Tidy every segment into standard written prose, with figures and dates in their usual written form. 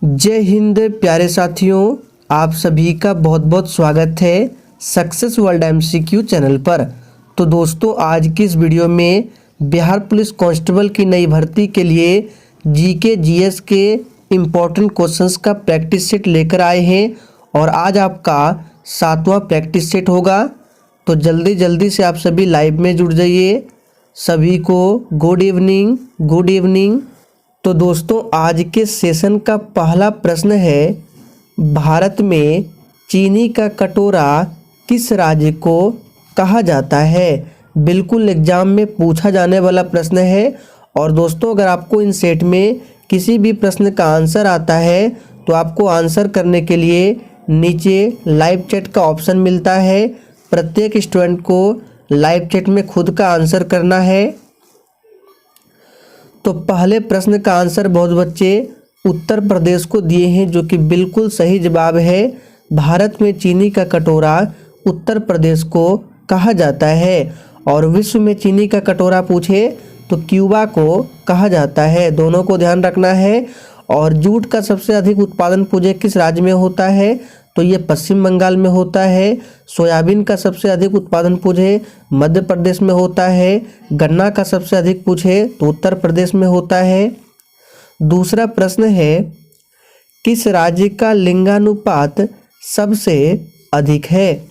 जय हिंद प्यारे साथियों, आप सभी का बहुत बहुत स्वागत है सक्सेस वर्ल्ड एमसीक्यू चैनल पर। तो दोस्तों, आज की इस वीडियो में बिहार पुलिस कांस्टेबल की नई भर्ती के लिए जीके जीएस के इम्पोर्टेंट क्वेश्चंस का प्रैक्टिस सेट लेकर आए हैं और आज आपका 7वां प्रैक्टिस सेट होगा। तो जल्दी से आप सभी लाइव में जुड़ जाइए। सभी को गुड इवनिंग। तो दोस्तों, आज के सेशन का पहला प्रश्न है, भारत में चीनी का कटोरा किस राज्य को कहा जाता है। बिल्कुल एग्जाम में पूछा जाने वाला प्रश्न है। और दोस्तों, अगर आपको इन सेट में किसी भी प्रश्न का आंसर आता है तो आपको आंसर करने के लिए नीचे लाइव चैट का ऑप्शन मिलता है। प्रत्येक स्टूडेंट को लाइव चैट में खुद का आंसर करना है। तो पहले प्रश्न का आंसर बहुत बच्चे उत्तर प्रदेश को दिए हैं, जो कि बिल्कुल सही जवाब है। भारत में चीनी का कटोरा उत्तर प्रदेश को कहा जाता है। और विश्व में चीनी का कटोरा पूछे तो क्यूबा को कहा जाता है। दोनों को ध्यान रखना है। और जूट का सबसे अधिक उत्पादन पूछे किस राज्य में होता है, तो ये पश्चिम बंगाल में होता है। सोयाबीन का सबसे अधिक उत्पादन पूछे मध्य प्रदेश में होता है। गन्ना का सबसे अधिक पूछे तो उत्तर प्रदेश में होता है। दूसरा प्रश्न है, किस राज्य का लिंगानुपात सबसे अधिक है।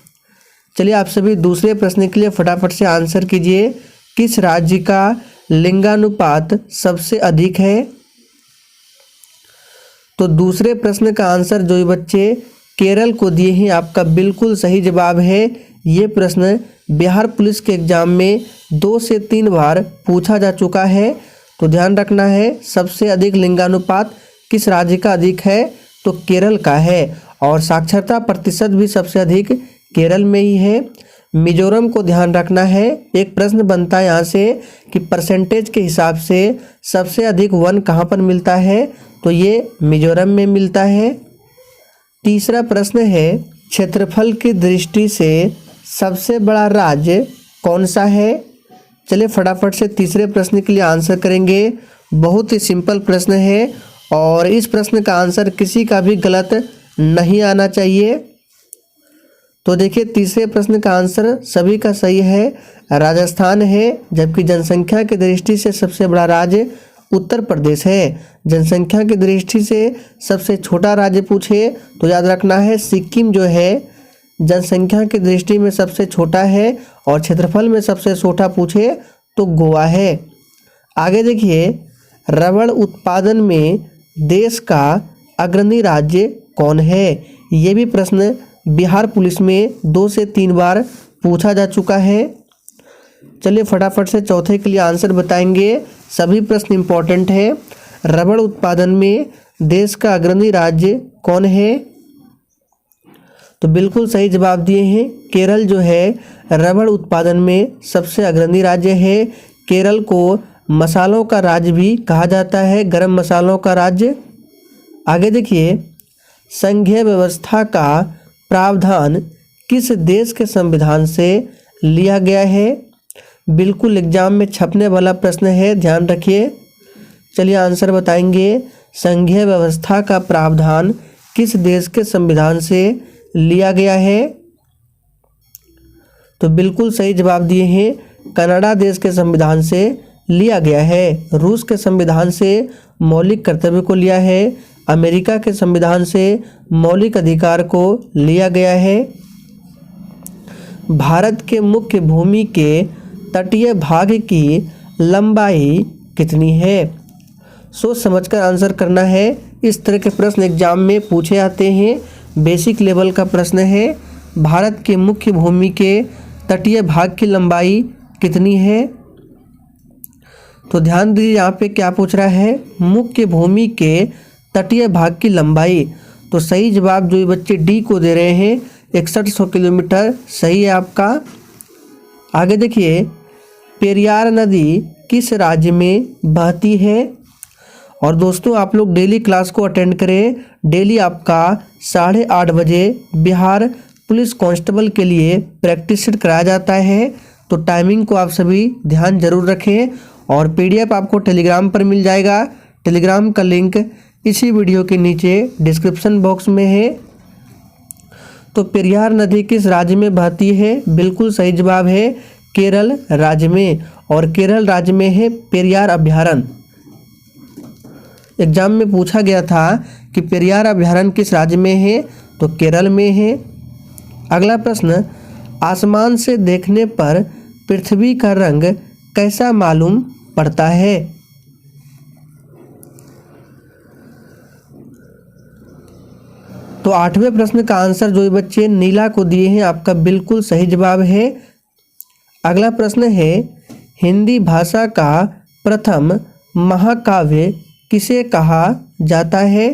चलिए आप सभी दूसरे प्रश्न के लिए फटाफट से आंसर कीजिए। किस राज्य का लिंगानुपात सबसे अधिक है। तो दूसरे प्रश्न का आंसर जो बच्चे केरल को दिए हैं, आपका बिल्कुल सही जवाब है। ये प्रश्न बिहार पुलिस के एग्जाम में 2 से 3 बार पूछा जा चुका है। तो ध्यान रखना है, सबसे अधिक लिंगानुपात किस राज्य का अधिक है, तो केरल का है। और साक्षरता प्रतिशत भी सबसे अधिक केरल में ही है। मिजोरम को ध्यान रखना है। एक प्रश्न बनता है यहाँ से कि परसेंटेज के हिसाब से सबसे अधिक वन कहाँ पर मिलता है, तो ये मिजोरम में मिलता है। तीसरा प्रश्न है, क्षेत्रफल की दृष्टि से सबसे बड़ा राज्य कौन सा है। चलिए फटाफट से तीसरे प्रश्न के लिए आंसर करेंगे। बहुत ही सिंपल प्रश्न है और इस प्रश्न का आंसर किसी का भी गलत नहीं आना चाहिए। तो देखिए, तीसरे प्रश्न का आंसर सभी का सही है, राजस्थान है। जबकि जनसंख्या की दृष्टि से सबसे बड़ा राज्य उत्तर प्रदेश है। जनसंख्या की दृष्टि से सबसे छोटा राज्य पूछे तो याद रखना है सिक्किम जो है जनसंख्या की दृष्टि में सबसे छोटा है। और क्षेत्रफल में सबसे छोटा पूछे तो गोवा है। आगे देखिए, रबड़ उत्पादन में देश का अग्रणी राज्य कौन है। ये भी प्रश्न बिहार पुलिस में 2 से 3 बार पूछा जा चुका है। चलिए फटाफट से चौथे के लिए आंसर बताएंगे। सभी प्रश्न इंपॉर्टेंट है। रबड़ उत्पादन में देश का अग्रणी राज्य कौन है, तो बिल्कुल सही जवाब दिए हैं। केरल जो है रबड़ उत्पादन में सबसे अग्रणी राज्य है। केरल को मसालों का राज्य भी कहा जाता है, गरम मसालों का राज्य। आगे देखिए, संघीय व्यवस्था का प्रावधान किस देश के संविधान से लिया गया है। बिल्कुल एग्जाम में छपने वाला प्रश्न है, ध्यान रखिए। चलिए आंसर बताएंगे। संघीय व्यवस्था का प्रावधान किस देश के संविधान से लिया गया है, तो बिल्कुल सही जवाब दिए हैं, कनाडा देश के संविधान से लिया गया है। रूस के संविधान से मौलिक कर्तव्य को लिया है। अमेरिका के संविधान से मौलिक अधिकार को लिया गया है। भारत के मुख्य भूमि के तटीय भाग की लंबाई कितनी है। सोच समझकर आंसर करना है। इस तरह के प्रश्न एग्जाम में पूछे जाते हैं। बेसिक लेवल का प्रश्न है, भारत के मुख्य भूमि के तटीय भाग की लंबाई कितनी है। तो ध्यान दीजिए, यहाँ पे क्या पूछ रहा है, मुख्य भूमि के तटीय भाग की लंबाई। तो सही जवाब जो बच्चे डी को दे रहे हैं 6100 किलोमीटर सही है आपका। आगे देखिए, पेरियार नदी किस राज्य में बहती है। और दोस्तों, आप लोग डेली क्लास को अटेंड करें। डेली आपका 8:30 बजे बिहार पुलिस कांस्टेबल के लिए प्रैक्टिस सेट कराया जाता है। तो टाइमिंग को आप सभी ध्यान जरूर रखें। और PDF आपको टेलीग्राम पर मिल जाएगा। टेलीग्राम का लिंक इसी वीडियो के नीचे डिस्क्रिप्शन बॉक्स में है। तो पेरियार नदी किस राज्य में बहती है? बिल्कुल सही जवाब है केरल राज्य में, और केरल राज्य में है पेरियार अभयारण्य। एग्जाम में पूछा गया था कि पेरियार अभयारण्य किस राज्य में है? तो केरल में है। अगला प्रश्न, आसमान से देखने पर पृथ्वी का रंग कैसा मालूम पड़ता है? तो 8वें प्रश्न का आंसर जो बच्चे नीला को दिए हैं आपका बिल्कुल सही जवाब है। अगला प्रश्न है, हिंदी भाषा का प्रथम महाकाव्य किसे कहा जाता है?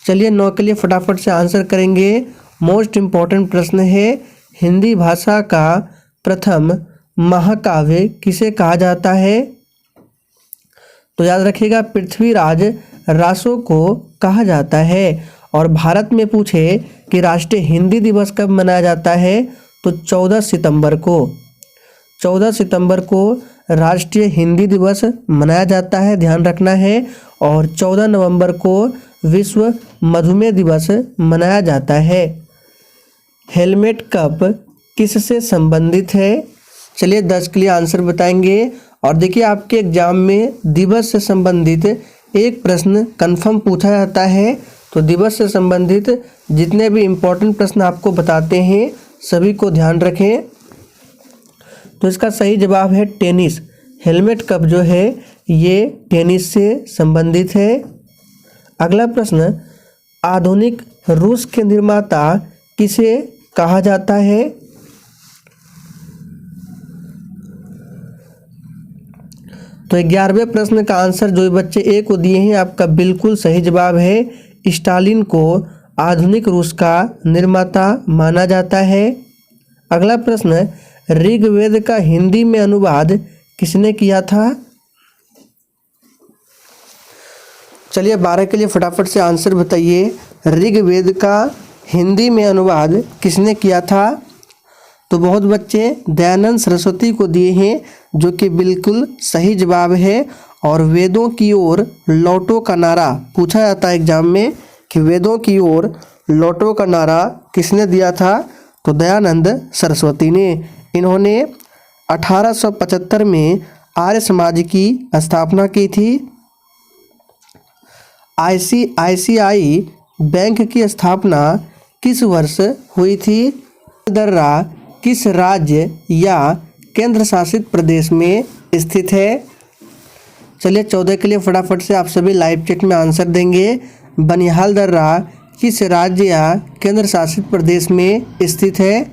चलिए 9 के लिए फटाफट से आंसर करेंगे। मोस्ट इम्पॉर्टेंट प्रश्न है, हिंदी भाषा का प्रथम महाकाव्य किसे कहा जाता है? तो याद रखिएगा पृथ्वीराज रासो को कहा जाता है। और भारत में पूछे कि राष्ट्रीय हिंदी दिवस कब मनाया जाता है? तो 14 सितंबर को। 14 सितंबर को राष्ट्रीय हिंदी दिवस मनाया जाता है, ध्यान रखना है। और 14 नवंबर को विश्व मधुमेह दिवस मनाया जाता है। हेलमेट कप किससे संबंधित है? चलिए 10 के लिए आंसर बताएंगे। और देखिए आपके एग्जाम में दिवस से संबंधित एक प्रश्न कंफर्म पूछा जाता है। तो दिवस से संबंधित जितने भी इम्पोर्टेंट प्रश्न आपको बताते हैं सभी को ध्यान रखें। तो इसका सही जवाब है टेनिस। हेलमेट कप जो है ये टेनिस से संबंधित है। अगला प्रश्न, आधुनिक रूस के निर्माता किसे कहा जाता है? तो 11वें प्रश्न का आंसर जो बच्चे ए को दिए हैं आपका बिल्कुल सही जवाब है स्टालिन को आधुनिक रूस का निर्माता माना जाता है। अगला प्रश्न, ऋग्वेद का हिंदी में अनुवाद किसने किया था? चलिए 12 के लिए फटाफट से आंसर बताइए। ऋग्वेद का हिंदी में अनुवाद किसने किया था? तो बहुत बच्चे दयानंद सरस्वती को दिए हैं जो कि बिल्कुल सही जवाब है। और वेदों की ओर लौटो का नारा पूछा जाता है एग्जाम में कि वेदों की ओर लौटो का नारा किसने दिया था? तो दयानंद सरस्वती ने। इन्होंने 1875 में आर्य समाज की स्थापना की थी। ICICI बैंक की स्थापना किस वर्ष हुई थी? दर्रा किस राज्य या केंद्र शासित प्रदेश में स्थित है? चलिए 14 के लिए फटाफट से आप सभी लाइव चैट में आंसर देंगे। बनिहाल दर्रा किस राज्य या केंद्र शासित प्रदेश में स्थित है?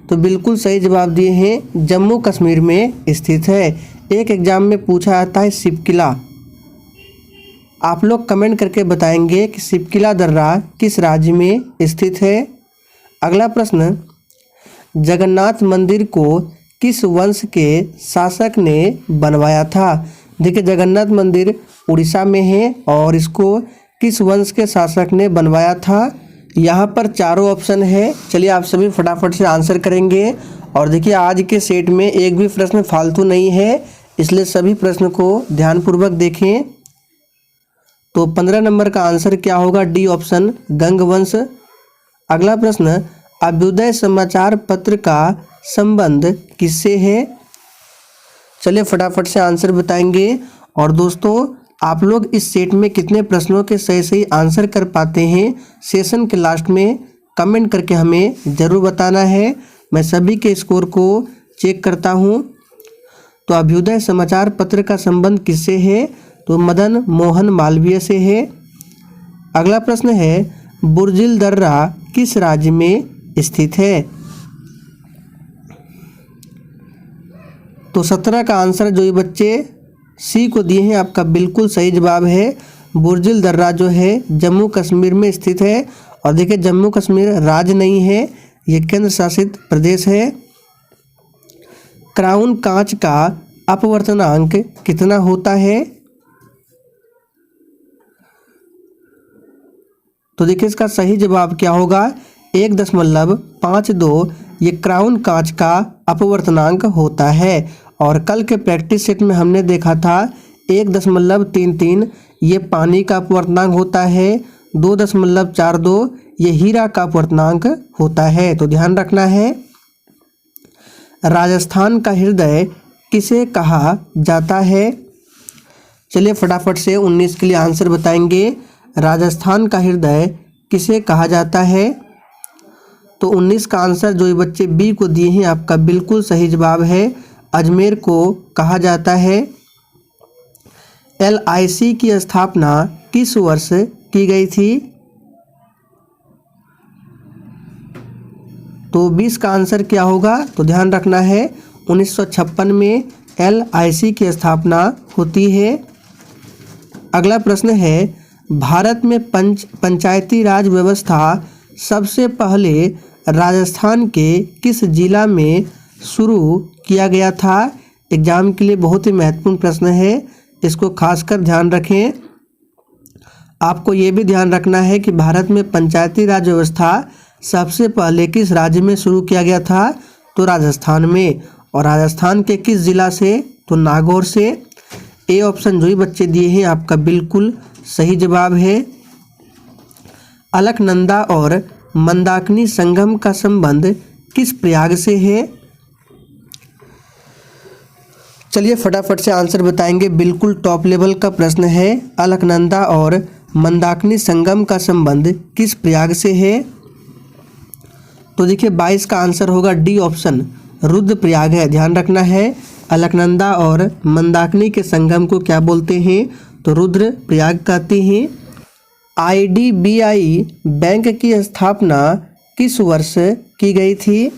तो बिल्कुल सही जवाब दिए हैं जम्मू कश्मीर में स्थित है। एक एग्जाम में पूछा जाता है शिवकिला। आप लोग कमेंट करके बताएंगे कि शिवकिला दर्रा किस राज्य में स्थित है। अगला प्रश्न, जगन्नाथ मंदिर को किस वंश के शासक ने बनवाया था? देखिए जगन्नाथ मंदिर उड़ीसा में है और इसको किस वंश के शासक ने बनवाया था? यहाँ पर चारों ऑप्शन है। चलिए आप सभी फटाफट से आंसर करेंगे। और देखिए आज के सेट में एक भी प्रश्न फालतू नहीं है, इसलिए सभी प्रश्न को ध्यानपूर्वक देखें। तो 15 नंबर का आंसर क्या होगा? D option Gangvansh. अगला प्रश्न, अभ्युदय समाचार पत्र का संबंध किससे है? चलिए फटाफट से आंसर बताएंगे। और दोस्तों आप लोग इस सेट में कितने प्रश्नों के सही आंसर कर पाते हैं सेशन के लास्ट में कमेंट करके हमें ज़रूर बताना है। मैं सभी के स्कोर को चेक करता हूं। तो अभ्युदय समाचार पत्र का संबंध किससे है? तो मदन मोहन मालवीय से है। अगला प्रश्न है, बुर्जिल दर्रा किस राज्य में स्थित है? तो 17 का आंसर जो ये बच्चे सी को दिए हैं आपका बिल्कुल सही जवाब है। बुर्जिल दर्रा जो है जम्मू कश्मीर में स्थित है। और देखिए जम्मू कश्मीर राज्य नहीं है, ये केंद्र शासित प्रदेश है। क्राउन कांच का अपवर्तनांक कितना होता है? तो देखिए इसका सही जवाब क्या होगा? 1.52 ये क्राउन कांच का अपवर्तनांक होता है। और कल के प्रैक्टिस सेट में हमने देखा था 1.33 ये पानी का अपवर्तनांक होता है। 2.42 ये हीरा का अपवर्तनांक होता है। तो ध्यान रखना है। राजस्थान का हृदय किसे कहा जाता है? चलिए फटाफट से 19 के लिए आंसर बताएंगे। राजस्थान का हृदय किसे कहा जाता है? तो 19 का आंसर जो ये बच्चे बी को दिए हैं आपका बिल्कुल सही जवाब है, अजमेर को कहा जाता है। LIC की स्थापना किस वर्ष की गई थी? तो 20 का आंसर क्या होगा? तो ध्यान रखना है 1956 में LIC की स्थापना होती है। अगला प्रश्न है, भारत में पंचायती राज व्यवस्था सबसे पहले राजस्थान के किस जिला में शुरू किया गया था? एग्जाम के लिए बहुत ही महत्वपूर्ण प्रश्न है, इसको खासकर ध्यान रखें। आपको ये भी ध्यान रखना है कि भारत में पंचायती राज व्यवस्था सबसे पहले किस राज्य में शुरू किया गया था? तो राजस्थान में। और राजस्थान के किस जिला से? तो नागौर से। ए ऑप्शन जो ही बच्चे दिए हैं आपका बिल्कुल सही जवाब है। अलकनंदा और मंदाकिनी संगम का संबंध किस प्रयाग से है? चलिए फटाफट से आंसर बताएंगे, बिल्कुल टॉप लेवल का प्रश्न है। अलकनंदा और मंदाकिनी संगम का संबंध किस प्रयाग से है? तो देखिए 22 का आंसर होगा डी ऑप्शन, रुद्रप्रयाग है। ध्यान रखना है, अलकनंदा और मंदाकिनी के संगम को क्या बोलते हैं? तो रुद्रप्रयाग कहते हैं। IDBI बैंक की स्थापना किस वर्ष की गई थी?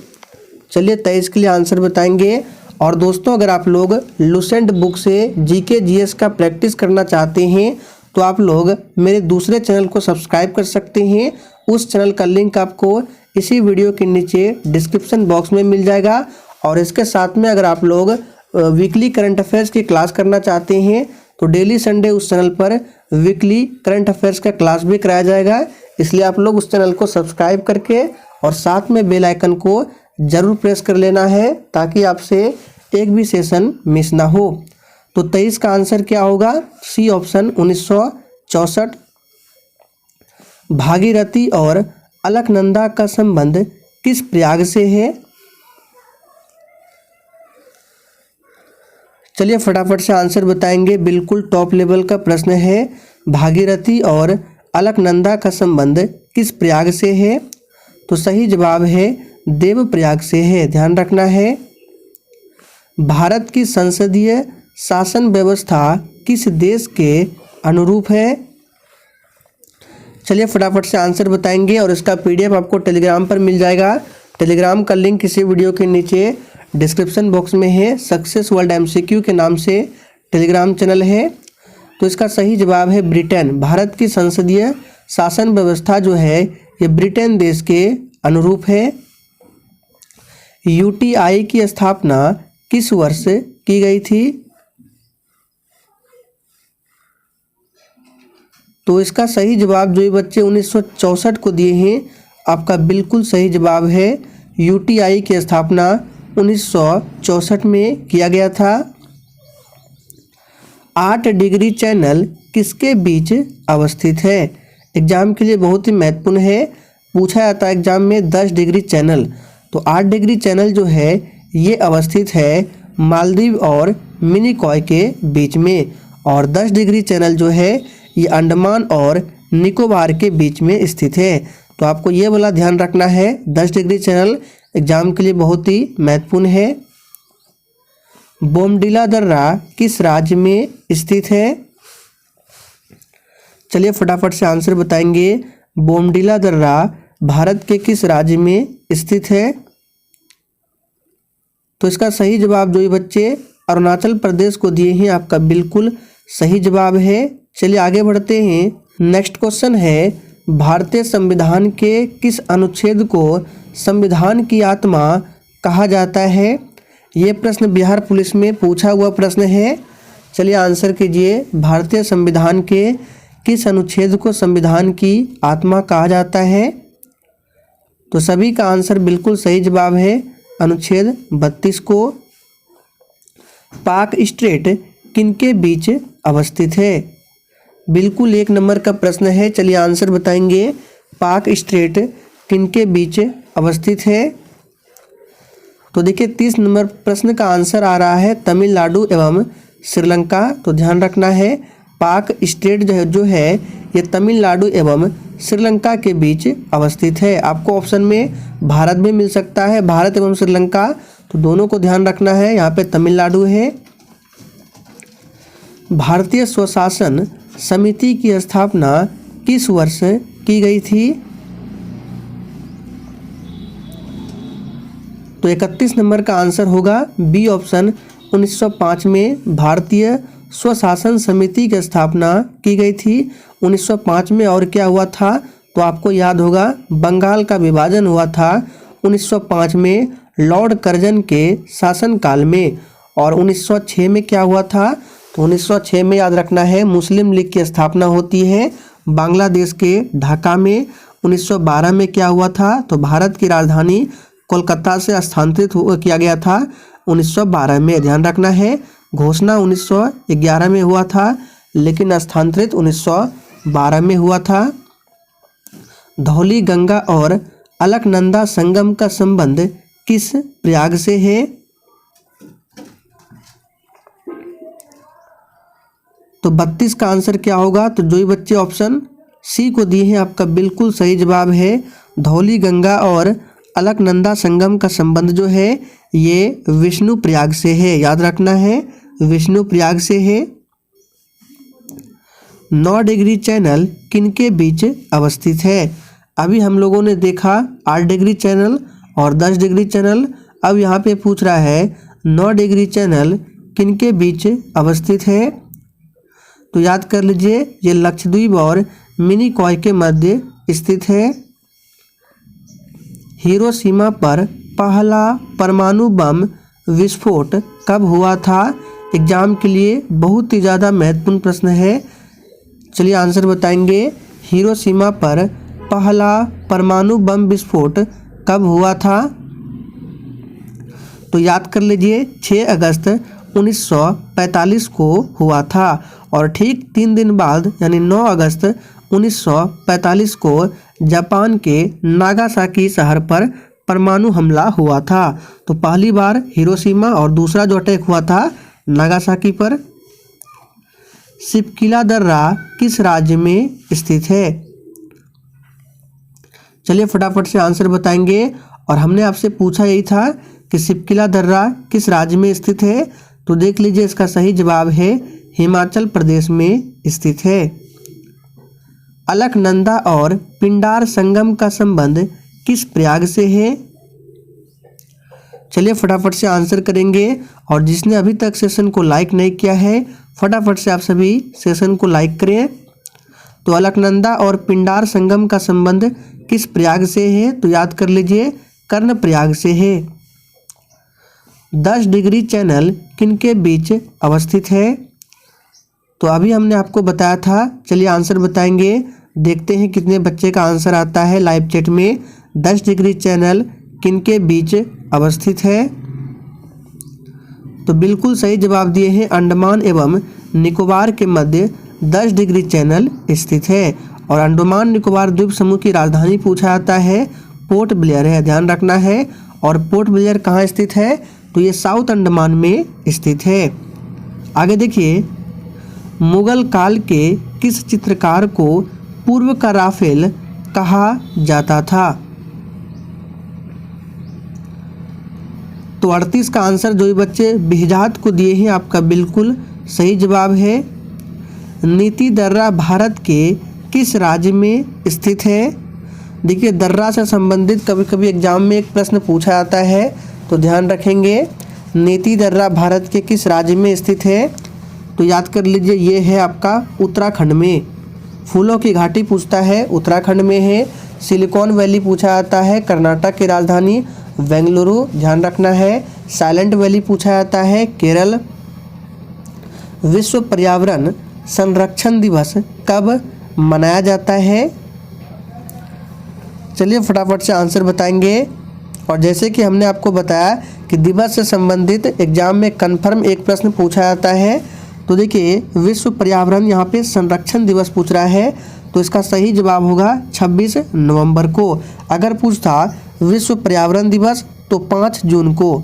चलिए 23 के लिए आंसर बताएंगे। और दोस्तों अगर आप लोग लुसेंट बुक से GK GS का प्रैक्टिस करना चाहते हैं तो आप लोग मेरे दूसरे चैनल को सब्सक्राइब कर सकते हैं। उस चैनल का लिंक आपको इसी वीडियो के नीचे डिस्क्रिप्शन बॉक्स में मिल जाएगा। और इसके साथ में अगर आप लोग वीकली करंट अफेयर्स की क्लास करना चाहते हैं तो डेली संडे उस चैनल पर वीकली करंट अफेयर्स का क्लास भी कराया जाएगा। इसलिए आप लोग उस चैनल को सब्सक्राइब करके और साथ में बेल आइकन को जरूर प्रेस कर लेना है ताकि आपसे एक भी सेशन मिस ना हो। तो 23 का आंसर क्या होगा? C option 1964। भागीरथी और अलकनंदा का संबंध किस प्रयाग से है? चलिए फटाफट से आंसर बताएंगे, बिल्कुल टॉप लेवल का प्रश्न है। भागीरथी और अलकनंदा का संबंध किस प्रयाग से है? तो सही जवाब है देवप्रयाग से है। ध्यान रखना है। भारत की संसदीय शासन व्यवस्था किस देश के अनुरूप है? चलिए फटाफट से आंसर बताएंगे और इसका PDF आपको टेलीग्राम पर मिल जाएगा। टेलीग्राम का लिंक इसी वीडियो के नीचे डिस्क्रिप्शन बॉक्स में है। सक्सेस वर्ल्ड MCQ के नाम से टेलीग्राम चैनल है। तो इसका सही जवाब है ब्रिटेन। भारत की संसदीय शासन व्यवस्था जो है ये ब्रिटेन देश के अनुरूप है। UTI की स्थापना किस वर्ष की गई थी? तो इसका सही जवाब जो ये बच्चे 1964 को दिए हैं आपका बिल्कुल सही जवाब है। UTI की स्थापना 1964 में किया गया था। 8 डिग्री चैनल किसके बीच अवस्थित है? एग्जाम के लिए बहुत ही महत्वपूर्ण है, पूछा जाता है एग्जाम में 10 डिग्री चैनल। तो 8 डिग्री चैनल जो है ये अवस्थित है मालदीव और मिनिकॉय के बीच में। और 10 डिग्री चैनल जो है ये अंडमान और निकोबार के बीच में स्थित है। तो आपको ये वाला ध्यान रखना है, 10 डिग्री चैनल एग्जाम के लिए बहुत ही महत्वपूर्ण है। बोमडिला दर्रा किस राज्य में स्थित है? चलिए फटाफट से आंसर बताएंगे। बोमडिला दर्रा भारत के किस राज्य में स्थित है? तो इसका सही जवाब जो ये बच्चे अरुणाचल प्रदेश को दिए हैं आपका बिल्कुल सही जवाब है। चलिए आगे बढ़ते हैं। नेक्स्ट क्वेश्चन है, भारतीय संविधान के किस अनुच्छेद को संविधान की आत्मा कहा जाता है? ये प्रश्न बिहार पुलिस में पूछा हुआ प्रश्न है। चलिए आंसर कीजिए, भारतीय संविधान के किस अनुच्छेद को संविधान की आत्मा कहा जाता है? तो सभी का आंसर बिल्कुल सही जवाब है अनुच्छेद 32 को। पाक स्ट्रेट किनके बीच अवस्थित है? बिल्कुल 1 नंबर का प्रश्न है। चलिए आंसर बताएंगे। पाक स्टेट किनके बीच अवस्थित है? तो देखिए 30 नंबर प्रश्न का आंसर आ रहा है तमिलनाडु एवं श्रीलंका। तो ध्यान रखना है, पाक स्टेट जो है ये तमिलनाडु एवं श्रीलंका के बीच अवस्थित है। आपको ऑप्शन में भारत भी मिल सकता है, भारत एवं श्रीलंका, तो दोनों को ध्यान रखना है। यहाँ पे तमिलनाडु है। भारतीय स्वशासन समिति की स्थापना किस वर्ष की गई थी? तो 31 नंबर का आंसर होगा बी ऑप्शन। 1905 में भारतीय स्वशासन समिति की स्थापना की गई थी 1905 में। और क्या हुआ था? तो आपको याद होगा बंगाल का विभाजन हुआ था 1905 में लॉर्ड कर्जन के शासनकाल में। और 1906 में क्या हुआ था? तो 1906 में याद रखना है मुस्लिम लीग की स्थापना होती है बांग्लादेश के ढाका में। 1912 में क्या हुआ था? तो भारत की राजधानी कोलकाता से स्थानांतरित किया गया था 1912 में। ध्यान रखना है, घोषणा 1911 में हुआ था लेकिन स्थानांतरित 1912 में हुआ था। धौली गंगा और अलकनंदा संगम का संबंध किस प्रयाग से है? तो 32 का आंसर क्या होगा? तो जो बच्चे ऑप्शन सी को दिए हैं आपका बिल्कुल सही जवाब है। धौली गंगा और अलकनंदा संगम का संबंध जो है ये विष्णु प्रयाग से है। याद रखना है, विष्णु प्रयाग से है। 9 डिग्री चैनल किनके बीच अवस्थित है? अभी हम लोगों ने देखा 8 डिग्री चैनल और 10 डिग्री चैनल। अब यहाँ पे पूछ रहा है 9 डिग्री चैनल किनके बीच अवस्थित है? तो याद कर लीजिए ये लक्षद्वीप और मिनिकॉय के मध्य स्थित है। हिरोशिमा पर पहला परमाणु बम विस्फोट कब हुआ था? एग्जाम के लिए बहुत ही ज़्यादा महत्वपूर्ण प्रश्न है। चलिए आंसर बताएंगे। हिरोशिमा पर पहला परमाणु बम विस्फोट कब हुआ था? तो याद कर लीजिए 6 अगस्त 1945 को हुआ था। और ठीक 3 दिन बाद यानी 9 अगस्त 1945 को जापान के नागासाकी शहर पर परमाणु हमला हुआ था। तो पहली बार हिरोशिमा और दूसरा जो अटैक हुआ था नागासाकी पर। सिपकिला दर्रा किस राज्य में स्थित है? चलिए फटाफट से आंसर बताएंगे। और हमने आपसे पूछा यही था कि सिपकिला दर्रा किस राज्य में स्थित है? तो देख लीजिए इसका सही जवाब है हिमाचल प्रदेश में स्थित है। अलकनंदा और पिंडार संगम का संबंध किस प्रयाग से है? चलिए फटाफट से आंसर करेंगे। और जिसने अभी तक सेशन को लाइक नहीं किया है फटाफट से आप सभी सेशन को लाइक करें। तो अलकनंदा और पिंडार संगम का संबंध किस प्रयाग से है? तो याद कर लीजिए कर्ण प्रयाग से है। 10 डिग्री चैनल किनके बीच अवस्थित है? तो अभी हमने आपको बताया था। चलिए आंसर बताएंगे। देखते हैं कितने बच्चे का आंसर आता है लाइव चैट में। 10 डिग्री चैनल किनके बीच अवस्थित है? तो बिल्कुल सही जवाब दिए हैं अंडमान एवं निकोबार के मध्य 10 डिग्री चैनल स्थित है। और अंडमान निकोबार द्वीप समूह की राजधानी पूछा जाता है पोर्ट ब्लेयर है। ध्यान रखना है। और पोर्ट ब्लेयर कहाँ स्थित है? तो ये साउथ अंडमान में स्थित है। आगे देखिए, मुगल काल के किस चित्रकार को पूर्व का राफेल कहा जाता था? तो 38 का आंसर जो बच्चे बिहजात को दिए हैं आपका बिल्कुल सही जवाब है। नीति दर्रा भारत के किस राज्य में स्थित है? देखिए दर्रा से संबंधित कभी कभी एग्जाम में एक प्रश्न पूछा जाता है तो ध्यान रखेंगे। नीति दर्रा भारत के किस राज्य में स्थित है? तो याद कर लीजिए ये है आपका उत्तराखंड में। फूलों की घाटी पूछता है उत्तराखंड में है। सिलिकॉन वैली पूछा जाता है कर्नाटक की राजधानी बेंगलुरु। ध्यान रखना है। साइलेंट वैली पूछा जाता है केरल। विश्व पर्यावरण संरक्षण दिवस कब मनाया जाता है? चलिए फटाफट से आंसर बताएंगे। और जैसे कि हमने आपको बताया कि दिवस से संबंधित एग्जाम में कन्फर्म एक प्रश्न पूछा जाता है तो देखिए विश्व पर्यावरण यहाँ पे संरक्षण दिवस पूछ रहा है, तो इसका सही जवाब होगा 26 नवंबर को। अगर पूछता विश्व पर्यावरण दिवस तो 5 जून को।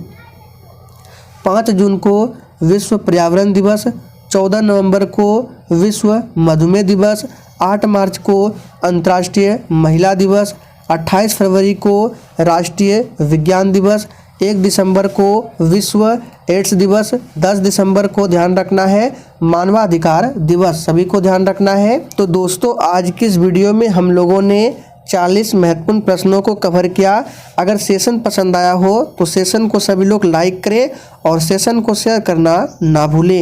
5 जून को विश्व पर्यावरण दिवस, 14 नवंबर को विश्व मधुमेह दिवस, 8 मार्च को अंतर्राष्ट्रीय महिला दिवस, 28 फरवरी को राष्ट्रीय विज्ञान दिवस, 1 दिसंबर को विश्व एड्स दिवस, 10 दिसंबर को ध्यान रखना है मानवाधिकार दिवस, सभी को ध्यान रखना है। तो दोस्तों आज की इस वीडियो में हम लोगों ने 40 महत्वपूर्ण प्रश्नों को कवर किया। अगर सेशन पसंद आया हो तो सेशन को सभी लोग लाइक करें और सेशन को शेयर करना ना भूलें।